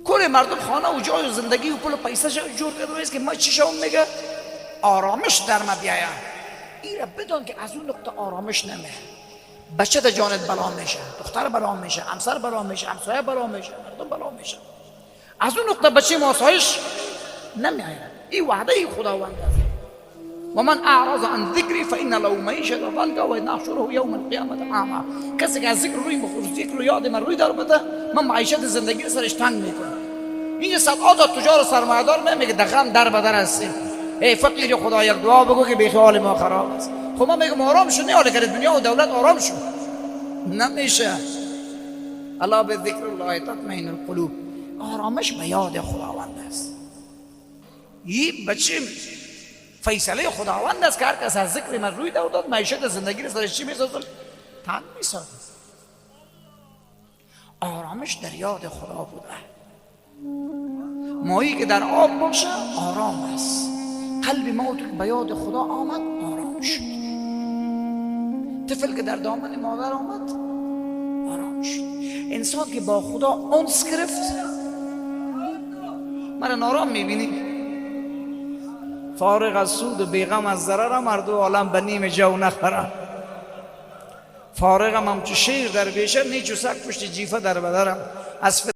کل مردم خانه و جای و زندگی و پول و پیسه جور کرده است که ما چی شون میگه آرامش در ما بیاید. این را بدون که از اون نقطه آرامش نمیه. بچه در جانت بلا میشه، دختر بلا میشه، همسر بلا میشه، همسایه بلا میشه، مردم بلا میشه. از اون نقطه بچه آسایش نمیآید. این وعده خداوند است. و من اعرض عن ذکری فان له معیشة ضنکا و نحشره یوم القیامة اعمی. کسی که از ذکر روی مخصوص ذکر و یاد من روی در بده، من معیشت زندگی سرش تنگ میکنم. این صدها تجار و سرمایه‌دار میگه دغم در بدر هستیم. ای فقیر خدا یک دعا بگو که بیخیال ما خراب است. خب من میگم آرام شو، نه حالا که دنیا و دولت آرام شو نمیشه. الا بذکر الله تطمئن القلوب. آرامش به یاد خداوند است. این بچه فیصله خداوند است که هر کس از ذکر من روی داد معیشت زندگی رو سرش چی میسازه؟ تنگ میسازه. آرامش در یاد خدا بوده. ماهی که در آب باشه آرام است. قلب ما به یاد خدا آمد آرام شد. طفل که در دامن مادر آمد آرام شد. انسان که با خدا انس گرفت مرا نارام میبینی فارغ از سود و بیغم از ضرر مردو عالم به نیم جو نخره. فارغم همچو شیر در بیشه نیچو سگ پشت جیفه در بدرم. از